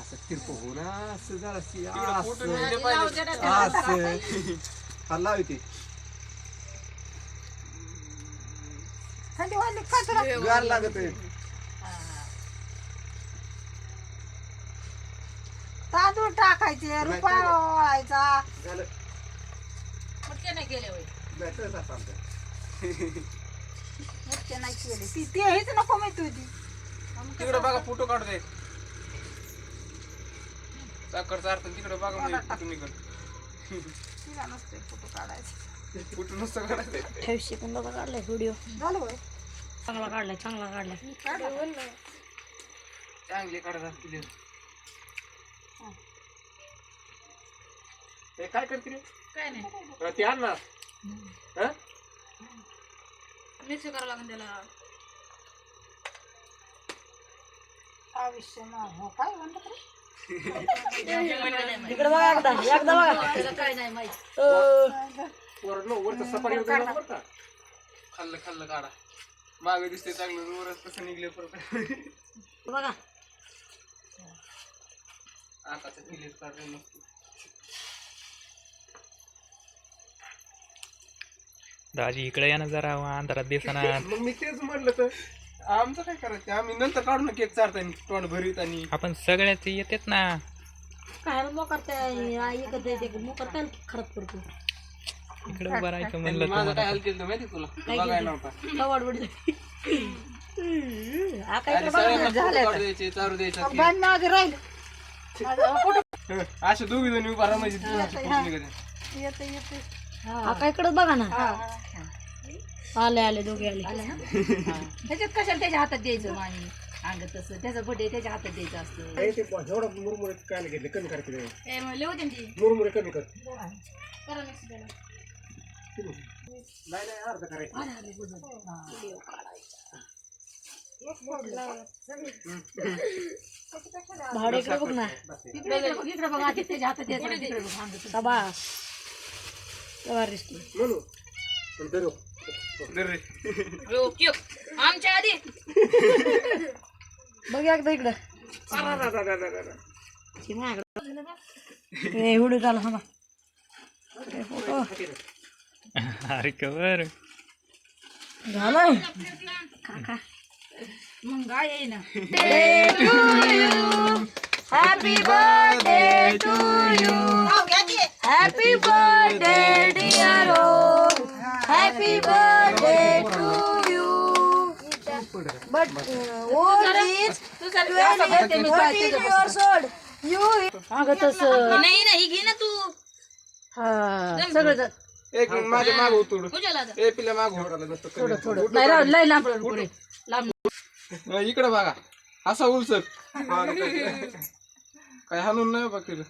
असं तिरपं हो ना असं जराशी हल्ला होती थंडी वाजली का तुला? गार लागत आहे. तांदूळ टाकायचे रुपया ओळायचा झालं मुटके नाही केले होय. बॅटरच असं आमचं. मुटके नाही केले ती हेच नको माहिती होती तिकडे बघा फोटो काढू दे साखर चारतो तिकडे बघा म्हणजे फोटो निघत तिला नसते फोटो काढायचे फोटो नसतं काढायचं. 28 सेकंदाचा काढलाय व्हिडिओ. झालं होय चांगला काढलाय चांगला काढलाय. चांगले काढा क्लिअर. हे काय करते रे? काय नाही ते आण ना. हा? मिक्स करावं लागेल त्याला. आयुष्य ना हो काय म्हणलं तरी तिकडे बघा एकदा बघा त्याला काय नाही माहित. वरचं सफारी वगैरे नको बरं का? खाल्लं खाल्लं काढा मागे दिसते चांगलं वरच कसं निघले परत बघा आकाचं क्लिअर काढलं मस्त. दाजी इकडे या ना जरा अंधारात दिसना. मग मी तेच म्हणलं तर आमचं काय करायचं आम्ही नंतर काढू ना केक चारताना तोंड भरीत आणि आपण सगळ्याच येतेत ना. काय मोकार मोकार काय खराब करतो. इकडे उभं राहायचं म्हणलं माझं काय तुम्हाला. हाल केलं माहिती तुला बघायला नव्हता. आणि सगळ्यांना फोटो काढू द्यायचे चारू द्यायचे बाण मागे राहिलं अशा दोघी जणी उभा राहा म्हणजे येते येते आका इकडे बघा ना. आले दोघे आले. त्याच्यात कशाला त्याच्या हातात द्यायचं आणि अंग तसं त्याचं बड्डे त्याच्या हातात द्यायचं असतं. एवढं मुरमुरे काय घेतले कमी करते लिहू दे ती मुरमुरे कमी कर करा mix त्याला. नाही नाही अर्ध करायचं भाडे इकडे बघ ना. इकडे बघा आधी त्याच्या हातात द्यायचं तिकडे बघ अंग तसं. शाबास दिसतो. म्हणू पण धरू. आमच्या आधी बघ एकदा इकडं व्हिडिओ झाला हा फोटो अरे कवर झालाय. मग काय येईना happy birthday to you. Happy birthday dear ओ. Happy birthday to you. But what is 14 years old? You अगं तसं नाही ही घे ना तू. हा सगळं एक मिनिट माझ्या माग उतरड पूजाला ए पिल्या माग थोडं थोडं नाही राव लय लांब पुढे लांब. इकडे बघा असा उलसक काय हाणून नाही बघ केलं